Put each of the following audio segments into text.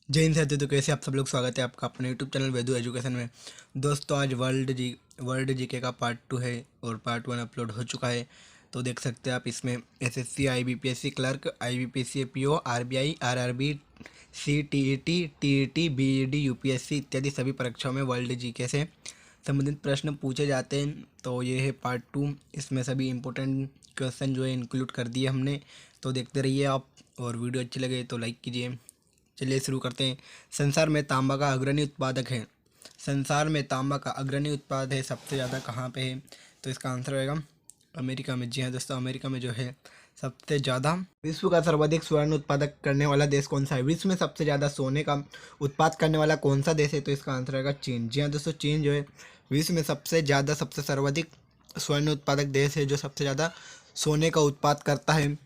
जय हिंद साथियों। तो कैसे आप सब लोग, स्वागत है आपका अपने यूट्यूब चैनल वेदू एजुकेशन में। दोस्तों आज वर्ल्ड जीके का पार्ट 2 है और पार्ट 1 अपलोड हो चुका है। तो देख सकते हैं आप इसमें SSC, IBPS clerk, IBPS PO, RBI, RRB, CTET, TET, BEd, UPSC इत्यादि सभी परीक्षाओं में वर्ल्ड जीके से संबंधित प्रश्न पूछे जाते हैं। तो ये है पार्ट 2। इसमें सभी इंपॉर्टेंट क्वेश्चन जो है इंक्लूड कर दिए हमने। तो देखते रहिए आप, और वीडियो अच्छी लगे तो लाइक कीजिए। चलिए शुरू करते हैं। संसार में तांबा का अग्रणी उत्पादक है। संसार में तांबा का अग्रणी उत्पाद है सबसे ज़्यादा कहाँ पे है? तो इसका आंसर रहेगा अमेरिका में। जी हाँ दोस्तों, अमेरिका में जो है सबसे ज़्यादा। विश्व का सर्वाधिक स्वर्ण उत्पादक करने वाला देश कौन सा है? विश्व में सबसे ज़्यादा सोने का उत्पाद करने वाला कौन सा देश है? तो इसका आंसर रहेगा चीन। जी हाँ दोस्तों, चीन जो है विश्व में सबसे सर्वाधिक स्वर्ण उत्पादक देश है, जो सबसे ज़्यादा सोने का उत्पाद करता है।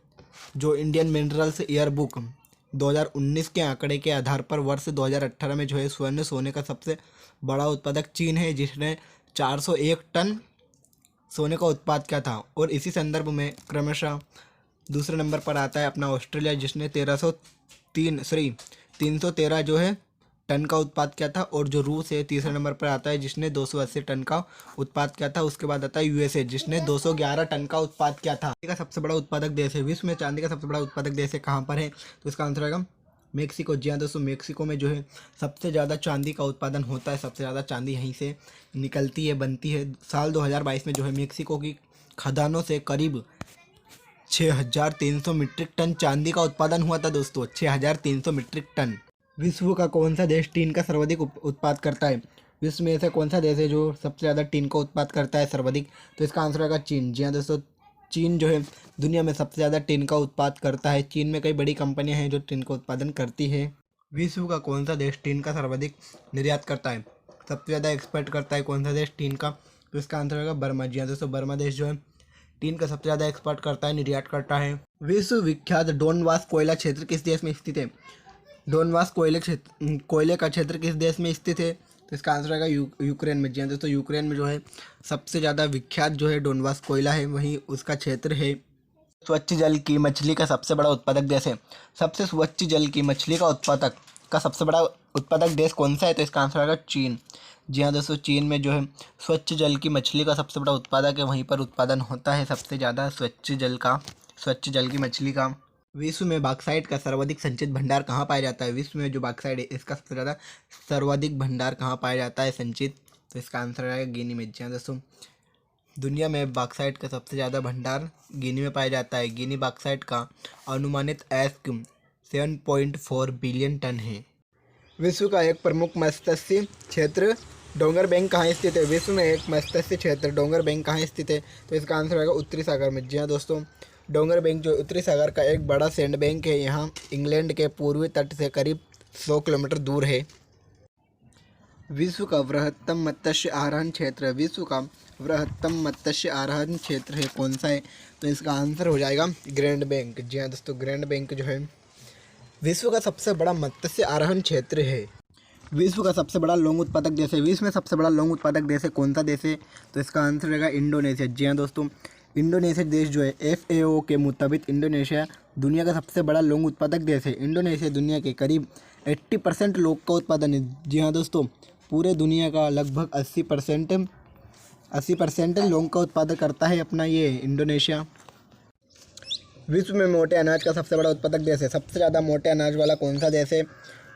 जो इंडियन मिनरल्स ईयर बुक 2019 के आंकड़े के आधार पर वर्ष 2018 में जो है स्वर्ण सोने का सबसे बड़ा उत्पादक चीन है, जिसने 401 टन सोने का उत्पाद किया था। और इसी संदर्भ में क्रमशः दूसरे नंबर पर आता है अपना ऑस्ट्रेलिया, जिसने 313 जो है टन का उत्पाद किया था। और जो रूस है तीसरे नंबर पर आता है, जिसने 280 टन का उत्पाद किया था। उसके बाद आता है यूएसए, जिसने 211 टन का उत्पाद किया था। चांदी का सबसे बड़ा उत्पादक देश है। विश्व में चांदी का सबसे बड़ा उत्पादक देश है कहाँ पर है? तो इसका आंसर आएगा मेक्सिको। जी हाँ दोस्तों, मेक्सिको में जो है सबसे ज़्यादा चांदी का उत्पादन होता है। सबसे ज़्यादा चांदी यहीं से निकलती है, बनती है। साल 2022 में जो है मेक्सिको की खदानों से करीब 6,300 मीट्रिक टन चांदी का उत्पादन हुआ था दोस्तों, 6,300 मीट्रिक टन। विश्व का कौन सा देश टीन का सर्वाधिक उत्पाद करता है? विश्व में ऐसा कौन सा देश है जो सबसे ज़्यादा टीन का उत्पाद करता है सर्वाधिक? तो इसका आंसर होगा चीन। जी हाँ दोस्तों, चीन जो है दुनिया में सबसे ज़्यादा टीन का उत्पाद करता है। चीन में कई बड़ी कंपनियां हैं जो टीन का उत्पादन करती है। विश्व का कौन सा देश टीन का सर्वाधिक निर्यात करता है? सबसे ज़्यादा एक्सपोर्ट करता है कौन सा देश टीन का? तो इसका आंसर होगा बर्मा। जी हाँ दोस्तों, बर्मा देश जो है टीन का सबसे ज़्यादा एक्सपोर्ट करता है, निर्यात करता है। विश्व विख्यात डोनबास कोयला क्षेत्र किस देश में स्थित है? डोनबास कोयले का क्षेत्र किस देश में स्थित है? तो इसका आंसर आएगा यूक्रेन में। जी हाँ दोस्तों, यूक्रेन में जो है सबसे ज़्यादा विख्यात जो है डोनबास कोयला है, वहीं उसका क्षेत्र है। स्वच्छ जल की मछली का सबसे बड़ा उत्पादक देश है। सबसे स्वच्छ जल की मछली का सबसे बड़ा उत्पादक देश कौन सा है? तो इसका आंसर आएगा चीन। जी हाँ दोस्तों, चीन में जो है स्वच्छ जल की मछली का सबसे बड़ा उत्पादक है, वहीं पर उत्पादन होता है सबसे ज़्यादा स्वच्छ जल की मछली का। विश्व में बॉक्साइट का सर्वाधिक संचित भंडार कहाँ पाया जाता है? विश्व में जो बॉक्साइट है इसका सबसे ज़्यादा सर्वाधिक भंडार कहाँ पाया जाता है संचित? तो इसका आंसर आएगा गिनी में। जी हाँ दोस्तों, दुनिया में बॉक्साइट का सबसे ज़्यादा भंडार गिनी में पाया जाता है। गिनी बॉक्साइट का अनुमानित ऐस्क 7.4 बिलियन टन है। विश्व का एक प्रमुख मत्स्य क्षेत्र डोंगर बैंक कहाँ स्थित है? विश्व में एक मत्स्य क्षेत्र डोंगर बैंक कहाँ स्थित है? तो इसका आंसर आएगा उत्तरी सागर में। जी हाँ दोस्तों, डोंगर बैंक जो उत्तरी सागर का एक बड़ा सैंड बैंक है, यहाँ इंग्लैंड के पूर्वी तट से करीब 100 किलोमीटर दूर है। विश्व का बृहत्तम मत्स्य आरोहण क्षेत्र है कौन सा है? तो इसका आंसर हो जाएगा ग्रैंड बैंक। जी हाँ दोस्तों, ग्रैंड बैंक जो है विश्व का सबसे बड़ा मत्स्य आरोहण क्षेत्र है। विश्व का सबसे बड़ा लौंग उत्पादक देश है। विश्व में सबसे बड़ा लौंग उत्पादक देश है कौन सा देश है? तो इसका आंसर रहेगा इंडोनेशिया। जी हाँ दोस्तों, इंडोनेशिया देश जो है FAO के मुताबिक इंडोनेशिया दुनिया का सबसे बड़ा लौंग उत्पादक देश है। इंडोनेशिया दुनिया के करीब 80% लौंग का उत्पादन है। जी हाँ दोस्तों, पूरे दुनिया का लगभग 80% लौंग का उत्पादन करता है अपना ये इंडोनेशिया। विश्व में मोटे अनाज का सबसे बड़ा उत्पादक देश है। सबसे ज़्यादा मोटे अनाज वाला कौन सा देश है?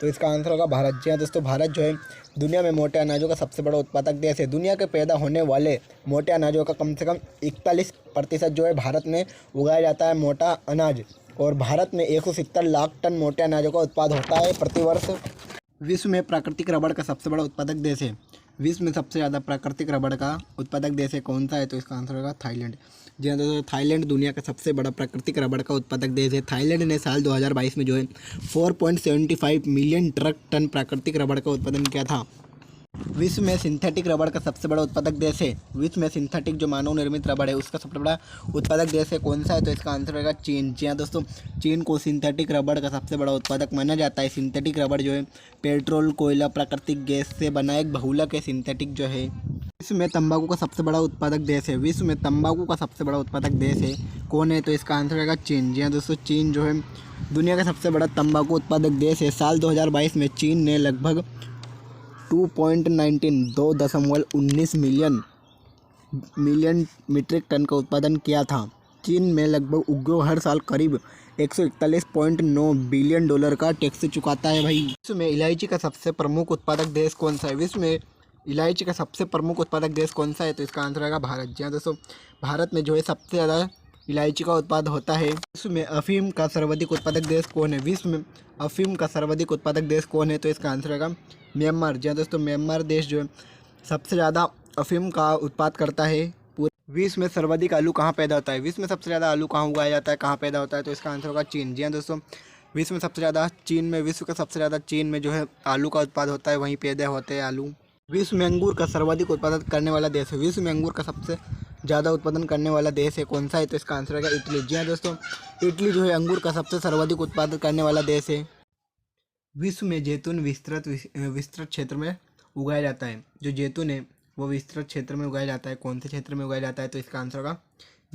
तो इसका आंसर होगा भारत। जी हाँ दोस्तों, भारत जो है दुनिया में मोटे अनाजों का सबसे बड़ा उत्पादक देश है। दुनिया के पैदा होने वाले मोटे अनाजों का कम से कम 41% जो है भारत में उगाया जाता है मोटा अनाज। और भारत में 170 लाख टन मोटे अनाजों का उत्पाद होता है प्रतिवर्ष। विश्व में प्राकृतिक रबड़ का सबसे बड़ा उत्पादक देश है। विश्व में सबसे ज़्यादा प्राकृतिक रबड़ का उत्पादक देश है कौन सा है? तो इसका आंसर होगा थाईलैंड। जी हाँ दोस्तों, थाईलैंड दुनिया का सबसे बड़ा प्राकृतिक रबड़ का उत्पादक देश है। थाईलैंड ने साल 2022 में जो है 4.75 मिलियन ट्रक टन प्राकृतिक रबड़ का उत्पादन किया था। विश्व में सिंथेटिक रबड़ का सबसे बड़ा उत्पादक देश है। विश्व में सिंथेटिक जो मानव निर्मित रबड़ है उसका सबसे बड़ा उत्पादक देश है कौन सा है? तो इसका आंसर रहेगा चीन। जी हाँ दोस्तों, चीन को सिंथेटिक रबड़ का सबसे बड़ा उत्पादक माना जाता है। सिंथेटिक रबड़ जो है पेट्रोल, कोयला, प्राकृतिक गैस से बना एक बहुलक है सिंथेटिक जो है। विश्व में तंबाकू का सबसे बड़ा उत्पादक देश है। विश्व में तंबाकू का सबसे बड़ा उत्पादक देश है कौन है? तो इसका आंसर रहेगा चीन। जी हाँ दोस्तों, चीन जो है दुनिया का सबसे बड़ा तंबाकू उत्पादक देश है। साल 2022 में चीन ने लगभग 2.19 मिलियन मीट्रिक टन का उत्पादन किया था। चीन में लगभग उद्योग हर साल करीब 141.9 बिलियन डॉलर का टैक्स चुकाता है भाई। विश्व में इलायची का सबसे प्रमुख उत्पादक देश कौन सा है? विश्व में इलायची का सबसे प्रमुख उत्पादक देश कौन सा है? तो इसका आंसर आएगा भारत। जी हाँ दोस्तों, भारत में जो है सबसे ज़्यादा इलायची का उत्पाद होता है। विश्व में अफीम का सर्वाधिक उत्पादक देश कौन है? विश्व में अफीम का सर्वाधिक उत्पादक देश कौन है? तो इसका आंसर आएगा म्यांमार। जी हाँ दोस्तों, म्यांमार देश जो है सबसे ज़्यादा अफीम का उत्पाद करता है। पूरे विश्व में सर्वाधिक आलू कहाँ पैदा होता है? विश्व में सबसे ज़्यादा आलू कहाँ उगाया जाता है, कहाँ पैदा होता है? तो इसका आंसर होगा चीन। जी हाँ दोस्तों, विश्व में सबसे ज़्यादा चीन में, विश्व का सबसे ज़्यादा चीन में जो है आलू का उत्पाद होता है, वहीं पैदा होते हैं आलू। विश्व में अंगूर का सर्वाधिक उत्पादन करने वाला देश है। विश्व में अंगूर का सबसे ज़्यादा उत्पादन करने वाला देश है कौन सा है? तो इसका आंसर है इटली। जी हाँ दोस्तों, इटली जो है अंगूर का सबसे सर्वाधिक उत्पादन करने वाला देश है। विश्व में जैतून विस्तृत क्षेत्र में उगाया जाता है। जो जैतून है वो विस्तृत क्षेत्र में उगाया जाता है। कौन से क्षेत्र में उगाया जाता है? तो इसका आंसर होगा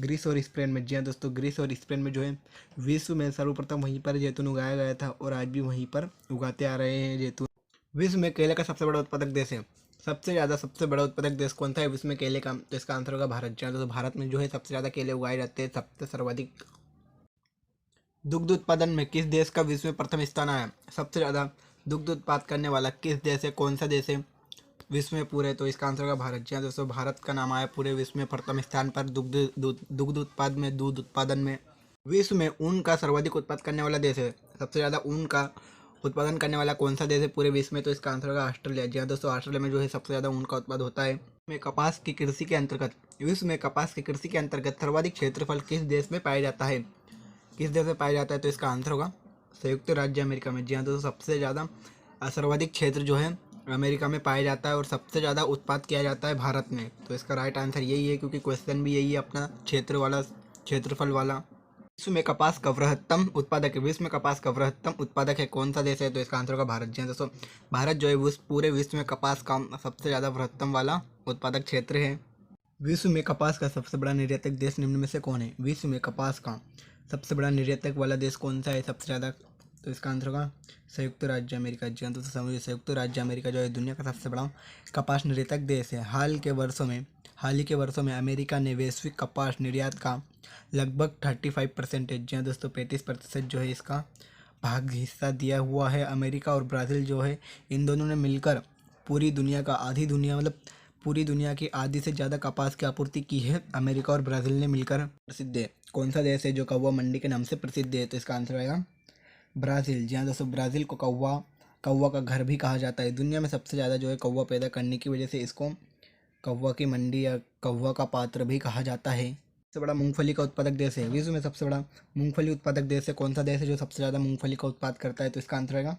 ग्रीस और स्पेन में। जी हाँ दोस्तों, ग्रीस और स्पेन में जो है विश्व में सर्वप्रथम वहीं पर जैतून उगाया गया था और आज भी वहीं पर उगाते आ रहे हैं जैतून। विश्व में केले का सबसे बड़ा उत्पादक देश है। सबसे बड़ा उत्पादक देश कौन सा है विश्व में केले का? तो इसका आंसर होगा भारत। जी हाँ दोस्तों, भारत में जो है सबसे ज़्यादा केले उगाए जाते हैं, सबसे सर्वाधिक। दुग्ध उत्पादन में किस देश का विश्व में प्रथम स्थान आया? सबसे ज़्यादा दुग्ध उत्पाद करने वाला किस देश है, कौन सा देश है विश्व में पूरे? तो इसका आंसर होगा भारत। जी हाँ दोस्तों, भारत का नाम आया पूरे विश्व में प्रथम स्थान पर दुग्ध उत्पाद में, दूध उत्पादन में। विश्व में ऊन का सर्वाधिक उत्पाद करने वाला देश है। सबसे ज़्यादा ऊन का उत्पादन करने वाला कौन सा देश है पूरे विश्व में? तो इसका आंसर होगा ऑस्ट्रेलिया। जी हाँ दोस्तों, ऑस्ट्रेलिया में जो है सबसे ज़्यादा ऊन का उत्पाद होता है। कपास की कृषि के अंतर्गत विश्व में कपास की कृषि के अंतर्गत सर्वाधिक क्षेत्रफल किस देश में पाया जाता है? किस देश में पाया जाता है? तो इसका आंसर होगा संयुक्त राज्य अमेरिका में। जी हाँ दोस्तों, सबसे ज़्यादा सर्वाधिक क्षेत्र जो है अमेरिका में पाया जाता है और सबसे ज़्यादा उत्पाद किया जाता है भारत में। तो इसका राइट आंसर यही है, क्योंकि क्वेश्चन भी यही है अपना क्षेत्रफल वाला। विश्व में कपास का वृहत्तम उत्पादक है। विश्व में कपास का वृहत्तम उत्पादक है कौन सा देश है? तो इसका आंसर होगा भारत। जी हाँ दोस्तों, भारत जो है पूरे विश्व में कपास का सबसे ज़्यादा वृहत्तम वाला उत्पादक क्षेत्र है। विश्व में कपास का सबसे बड़ा निर्यातक देश निम्न में से कौन है? विश्व में कपास का सबसे बड़ा निर्यातक वाला देश कौन सा है सबसे ज़्यादा? तो इसका आंसर होगा संयुक्त राज्य अमेरिका। जी हाँ दोस्तों, समझिए संयुक्त राज्य अमेरिका जो है दुनिया का सबसे बड़ा कपास निर्यातक देश है। हाल ही के वर्षों में अमेरिका ने वैश्विक कपास निर्यात का लगभग 35%, जी हाँ दोस्तों 35% जो है इसका भाग हिस्सा दिया हुआ है। अमेरिका और ब्राज़ील जो है इन दोनों ने मिलकर पूरी दुनिया की आधी से ज़्यादा कपास की आपूर्ति की है। अमेरिका और ब्राज़ील ने मिलकर। प्रसिद्ध है कौन सा देश है जो कौवा मंडी के नाम से प्रसिद्ध है? तो इसका आंसर आएगा ब्राज़ील। जी हाँ दोस्तों, ब्राज़ील को कौवा का घर भी कहा जाता है। दुनिया में सबसे ज़्यादा जो है कौवा पैदा करने की वजह से इसको कौवा की मंडी या कौवा का पात्र भी कहा जाता है। सबसे बड़ा मूंगफली का उत्पादक देश है। विश्व में सबसे बड़ा मूंगफली उत्पादक देश है कौन सा देश है जो सबसे ज़्यादा मूंगफली का उत्पाद करता है? तो इसका आंसर आएगा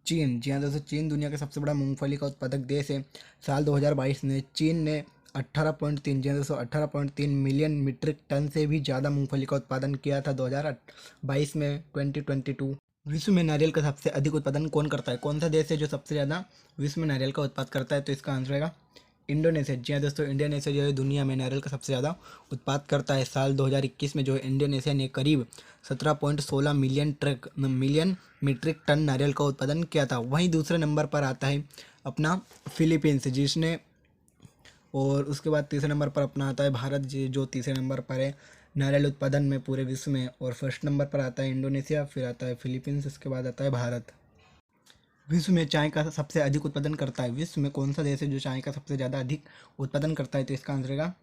चीन। जी हाँ दोस्तों, चीन दुनिया का सबसे बड़ा मूंगफली का उत्पादक देश है। साल 2022 में चीन ने 18.3 जी हाँ दोस्तों 18.3 मिलियन मीट्रिक टन से भी ज़्यादा मूंगफली का उत्पादन किया था 2022 में 2022। विश्व में नारियल का सबसे अधिक उत्पादन कौन करता है? कौन सा देश है जो सबसे ज़्यादा विश्व में नारियल का उत्पाद करता है? तो इसका आंसर आएगा इंडोनेशिया। जी हाँ दोस्तों, इंडोनेशिया जो है दुनिया में नारियल का सबसे ज़्यादा उत्पाद करता है। साल 2021 में जो है इंडोनेशिया ने करीब 17.16 मिलियन मीट्रिक टन नारियल का उत्पादन किया था। वहीं दूसरे नंबर पर आता है अपना फिलीपींस, जिसने, और उसके बाद तीसरे नंबर पर अपना आता है भारत, जो तीसरे नंबर पर है नारियल उत्पादन में पूरे विश्व में। और फर्स्ट नंबर पर आता है इंडोनेशिया, फिर आता है फिलीपींस, उसके बाद आता है भारत। विश्व में चाय का सबसे अधिक उत्पादन करता है। विश्व में कौन सा देश है जो चाय का सबसे ज़्यादा अधिक उत्पादन करता है? तो इसका आंसर रहेगा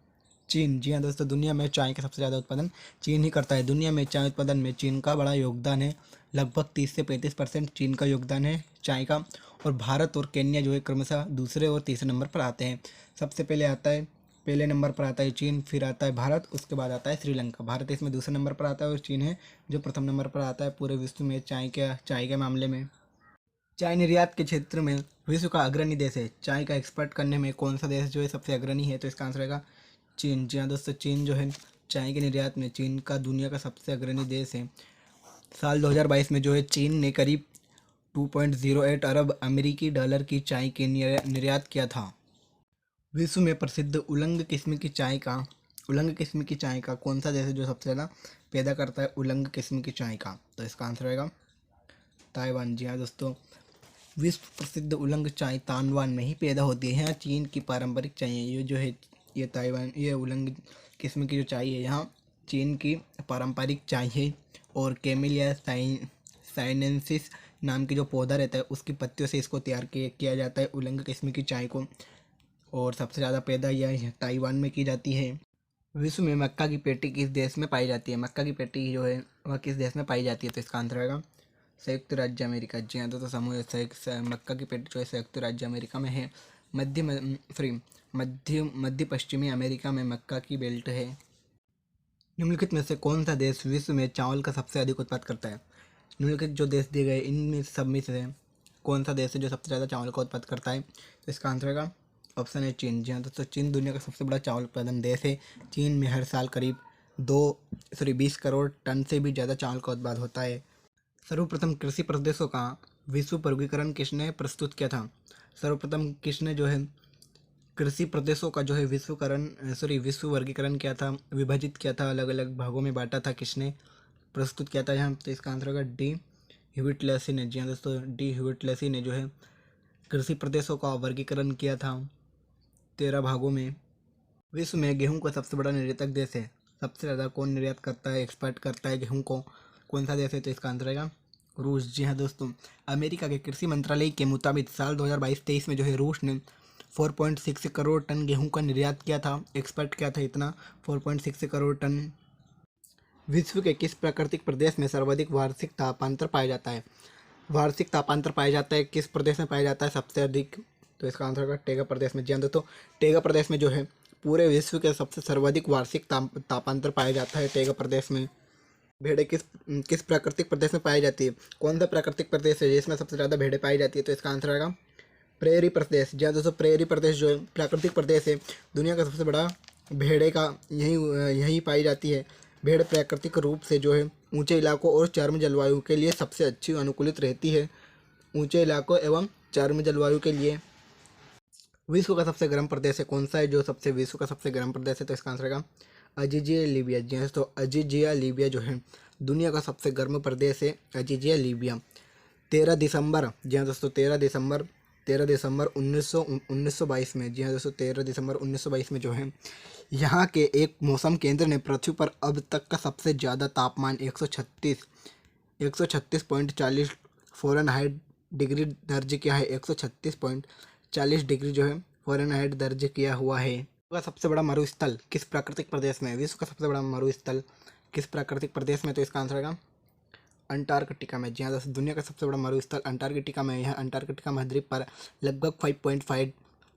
चीन। जी हाँ दोस्तों, दुनिया में चाय का सबसे ज़्यादा उत्पादन चीन ही करता है। दुनिया में चाय उत्पादन में चीन का बड़ा योगदान है, लगभग 30 से 35% चीन का योगदान है चाय का। और भारत और केन्या जो है क्रमशः दूसरे और तीसरे नंबर पर आते हैं। सबसे पहले नंबर पर आता है चीन, फिर आता है भारत, उसके बाद आता है श्रीलंका। भारत इसमें दूसरे नंबर पर आता है और चीन है जो प्रथम नंबर पर आता है पूरे विश्व में चाय के मामले में। चाय निर्यात के क्षेत्र में विश्व का अग्रणी देश है। चाय का एक्सपोर्ट करने में कौन सा देश जो है सबसे अग्रणी है? तो इसका आंसर रहेगा चीन। जी हाँ दोस्तों, चीन जो है चाय के निर्यात में चीन का दुनिया का सबसे अग्रणी देश है। साल 2022 में जो है चीन ने करीब 2.08 अरब अमेरिकी डॉलर की चाय के निर्यात किया था। विश्व में प्रसिद्ध उलंग किस्म की चाय का कौन सा देश है जो सबसे ज़्यादा पैदा करता है उलंग किस्म की चाय का? तो इसका आंसर रहेगा ताइवान। जी हाँ दोस्तों, विश्व प्रसिद्ध उलंग चाय ताइवान में ही पैदा होती है। यहाँ चीन की पारंपरिक चाय है ये जो है, ये ताइवान, ये उलंग किस्म की जो चाय है यहाँ चीन की पारंपरिक चाय है। और कैमेलिया साइनेंसिस नाम की जो पौधा रहता है उसकी पत्तियों से इसको तैयार किया जाता है उलंग किस्म की चाय को। और सबसे ज़्यादा पैदा यह ताइवान में की जाती है। विश्व में मक्का की पेटी किस देश में पाई जाती है? मक्का की पेटी जो है वह किस देश में पाई जाती है? तो इसका आंसर रहेगा संयुक्त राज्य अमेरिका। जी हाँ तो समूह मक्का की पेटी जो है संयुक्त राज्य अमेरिका में है। मध्य पश्चिमी अमेरिका में मक्का की बेल्ट है। निम्नलिखित में से कौन सा देश विश्व में चावल का सबसे अधिक उत्पाद करता है? निम्नलिखित जो देश दिए गए इनमें सब में से कौन सा देश है जो सबसे ज़्यादा चावल का उत्पाद करता है? तो इसका आंसर रहेगा ऑप्शन है चीन। जी हाँ दोस्तों, चीन दुनिया का सबसे बड़ा चावल उत्पादन देश है। चीन में हर साल करीब 20 करोड़ टन से भी ज़्यादा चावल का उत्पाद होता है। सर्वप्रथम कृषि प्रदेशों का विश्व वर्गीकरण किसने प्रस्तुत किया था? सर्वप्रथम किसने जो है कृषि प्रदेशों का जो है विश्व वर्गीकरण किया था, विभाजित किया था, अलग अलग भागों में बांटा था, किसने प्रस्तुत किया था यहाँ? तो इसका आंसर होगा डी ह्यूविट लेसी ने। जी हाँ दोस्तों, डी ह्यूविट लेसी ने जो है कृषि प्रदेशों का वर्गीकरण किया था 13 भागों में। विश्व में गेहूं का सबसे बड़ा निर्यातक देश है। सबसे ज़्यादा कौन निर्यात करता है, एक्सपोर्ट करता है गेहूं को, कौन सा देश है? तो इसका आंसर रहेगा रूस। जी हाँ दोस्तों, अमेरिका के कृषि मंत्रालय के मुताबिक साल 2022-23 में जो है रूस ने 4.6 करोड़ टन गेहूं का निर्यात किया था, एक्सपोर्ट किया था इतना 4.6 करोड़ टन। विश्व के किस प्राकृतिक प्रदेश में सर्वाधिक वार्षिक तापांतर पाया जाता है? वार्षिक तापांतर पाया जाता है किस प्रदेश में पाया जाता है सबसे अधिक? तो इसका आंसर होगा टेगा प्रदेश में। जी हाँ दोस्तों, टेगा प्रदेश में जो है पूरे विश्व के सबसे सर्वाधिक वार्षिक तापांतर पाया जाता है टेगा प्रदेश में। भेड़ें किस किस प्राकृतिक प्रदेश में पाई जाती है? कौन सा प्राकृतिक प्रदेश है जिसमें सबसे ज़्यादा भेड़ें पाई जाती है? तो इसका आंसर आएगा प्रेरी प्रदेश। जी हाँ दोस्तों, प्रेरी प्रदेश जो है प्राकृतिक प्रदेश है, दुनिया का सबसे बड़ा भेड़ें का यहीं पाई जाती है। भेड़ प्राकृतिक रूप से जो है ऊंचे इलाकों और चरम जलवायु के लिए सबसे अच्छी अनुकूलित रहती है, ऊंचे इलाकों एवं चरम जलवायु के लिए। विश्व का सबसे गर्म प्रदेश है कौन सा है जो विश्व का सबसे गर्म प्रदेश है? तो इसका आंसर रहेगा अजीजिया लीबिया। जी हाँ, तो अजीजिया लीबिया जो है दुनिया का सबसे गर्म प्रदेश है, अजीजिया लीबिया। 13 दिसंबर, जी हाँ दोस्तों, 13 दिसंबर 1922 में, जी हाँ दोस्तों, 13 दिसंबर 1922 में जो है यहाँ के एक मौसम केंद्र ने पृथ्वी पर अब तक का सबसे ज़्यादा तापमान 136.40 फ़ारेनहाइट डिग्री दर्ज किया है। 136.40 डिग्री जो है फ़ारेनहाइट दर्ज किया हुआ है। विश्व का सबसे बड़ा मरुस्थल किस प्राकृतिक प्रदेश में? विश्व का सबसे बड़ा मरुस्थल किस प्राकृतिक प्रदेश में? तो इसका आंसर होगा अंटार्कटिका में। जी हाँ दोस्तों, दुनिया का सबसे बड़ा मरुस्थल अंटार्कटिका में। यह अंटार्कटिका महाद्वीप पर लगभग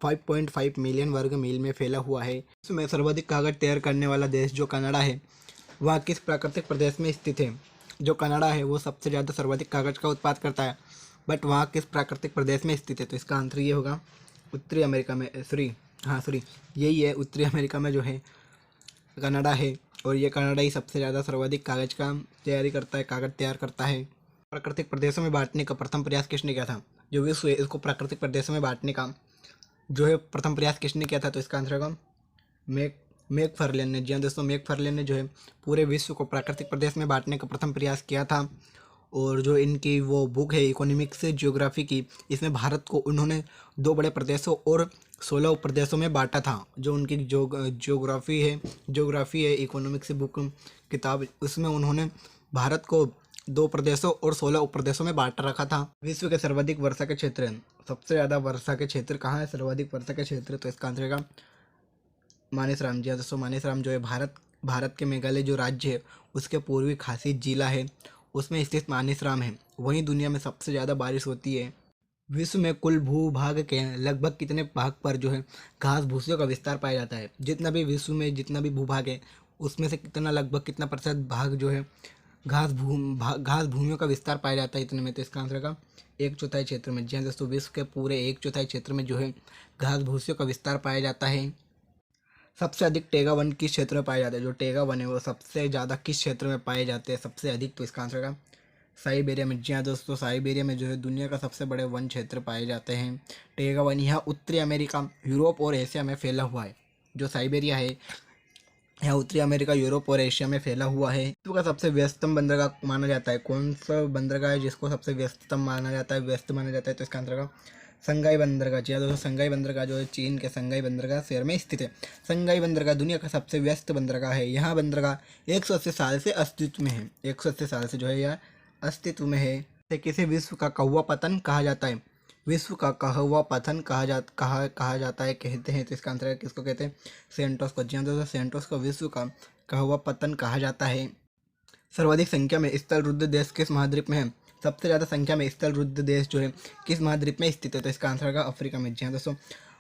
5.5 मिलियन वर्ग मील में फैला हुआ है। इसमें सर्वाधिक कागज तैयार करने वाला देश जो कनाडा है वह किस प्राकृतिक प्रदेश में स्थित है? जो कनाडा है वो सबसे ज़्यादा सर्वाधिक कागज का उत्पाद करता है, बट वहाँ किस प्राकृतिक प्रदेश में स्थित है? तो इसका आंसर ये होगा उत्तरी अमेरिका में। यही है, उत्तरी अमेरिका में जो है कनाडा है। और ये कनाडा ही सबसे ज़्यादा सर्वाधिक कागज का कागज तैयार करता है। प्राकृतिक प्रदेशों में बांटने का प्रथम प्रयास किसने किया था? जो विश्व है इसको प्राकृतिक प्रदेशों में बांटने का जो है प्रथम प्रयास किसने किया था? तो इसका आंसर होगा मैकफर्लेन ने। जी हाँ दोस्तों, मैकफर्लेन ने जो है पूरे विश्व को प्राकृतिक प्रदेश में बांटने का प्रथम प्रयास किया था। और जो इनकी वो बुक है इकोनॉमिक्स ज्योग्राफी की, इसमें भारत को उन्होंने 2 बड़े प्रदेशों और 16 उपप्रदेशों में बांटा था। जो उनकी ज्योग्राफी है इकोनॉमिक्स बुक किताब, उसमें उन्होंने भारत को 2 प्रदेशों और 16 उपप्रदेशों में बांट रखा था। विश्व के सर्वाधिक वर्षा के क्षेत्र, सबसे ज़्यादा वर्षा के क्षेत्र कहाँ है? सर्वाधिक वर्षा के क्षेत्र, तो इसका आंसर रहेगा मानेसराम। जी हाँ दोस्तों, मानेसराम जो है भारत के मेघालय जो राज्य है उसके पूर्वी खासी जिला है उसमें स्थित मानेसराम है, वहीं दुनिया में सबसे ज़्यादा बारिश होती है। विश्व में कुल भूभाग के लगभग कितने भाग पर जो है घास भूसियों का विस्तार पाया जाता है? जितना भी विश्व में जितना भी भूभाग है उसमें से कितना प्रतिशत भाग जो है घास भूमियों का विस्तार पाया जाता है इतने में? तो इसका आंसर का 1/4 क्षेत्र में। जी हाँ दोस्तों, विश्व के पूरे 1/4 क्षेत्र में जो है घास भूसियों का विस्तार पाया जाता है। सबसे अधिक टेगा वन किस क्षेत्र में पाए जाते हैं? जो टेगा वन है वो सबसे ज़्यादा किस क्षेत्र में पाए जाते हैं सबसे अधिक? तो इसका आंसर का साइबेरिया में। जी हाँ दोस्तों, साइबेरिया में जो है दुनिया का सबसे बड़े वन क्षेत्र पाए जाते हैं टेगा वन। यहाँ उत्तरी अमेरिका, यूरोप और एशिया में फैला हुआ है। जो साइबेरिया है यहाँ उत्तरी अमेरिका, यूरोप और एशिया में फैला हुआ है। विश्व का सबसे व्यस्तम बंदरगाह माना जाता है, कौन सा बंदरगाह है जिसको सबसे व्यस्तम माना जाता है, व्यस्त माना जाता है? तो इसका आंसर होगा संगाई बंदरगाह। जी हाँ दोस्तों, संगाई बंदरगाह जो है चीन के संगाई बंदरगाह शहर में स्थित है। संगाई बंदरगाह दुनिया का सबसे व्यस्त बंदरगाह है। यहाँ बंदरगाह 180 साल से अस्तित्व में है, 180 साल से जो है यह अस्तित्व में है। किसे विश्व का कौवा पतन कहा जाता है? विश्व का कौवा पतन कहा जाता है, कहते हैं। तो इसका आंसर है, किसको कहते हैं? सेंटोस को। जी हाँ दोस्तों, सेंटोस को विश्व का कौवा पतन कहा जाता है। सर्वाधिक संख्या में स्थल रुद्ध देश किस महाद्वीप में है? सबसे ज़्यादा संख्या में स्थल रुद्ध देश जो है किस महाद्वीप में स्थित है? तो इसका आंसर होगा अफ्रीका में। जी हाँ दोस्तों,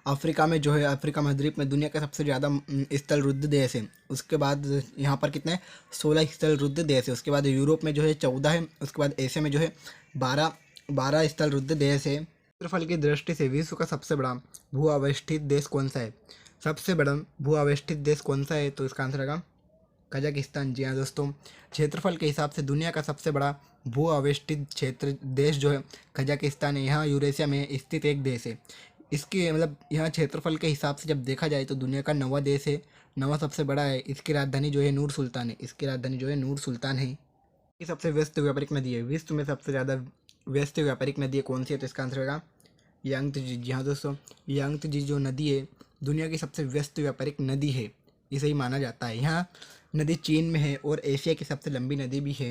अफ्रीका में जो है, अफ्रीका महाद्वीप में दुनिया का सबसे ज़्यादा स्थल रुद्ध देश है। उसके बाद यहाँ पर कितने 16 स्थल रुद्ध देश है। उसके बाद यूरोप में जो है 14 है। उसके बाद एशिया में जो है 12 स्थल रुद्ध देश है। क्षेत्रफल की दृष्टि से विश्व का सबसे बड़ा भू अवस्थित देश कौन सा है? सबसे बड़ा भू अवस्थित देश कौन सा है? तो इसका आंसर होगा कजाकिस्तान। जी हाँ दोस्तों, क्षेत्रफल के हिसाब से दुनिया का सबसे बड़ा भू अवस्थित क्षेत्र देश जो है कजाकिस्तान है। यहाँ यूरेशिया में स्थित एक देश है। इसके मतलब यहाँ क्षेत्रफल के हिसाब से जब देखा जाए तो दुनिया का 9वां देश है, 9वां सबसे बड़ा है। इसकी राजधानी जो है नूर सुल्तान है, इसकी राजधानी जो है नूर सुल्तान है। ये सबसे व्यस्त व्यापारिक नदी है, विश्व में सबसे ज़्यादा व्यस्त व्यापारिक नदी कौन सी है? तो इसका आंसर होगा यांगत्जे। जी हाँ दोस्तों, यांगत्जे जो नदी है दुनिया की सबसे व्यस्त व्यापारिक नदी है, इसे ही माना जाता है। यहाँ नदी चीन में है और एशिया की सबसे लंबी नदी भी है।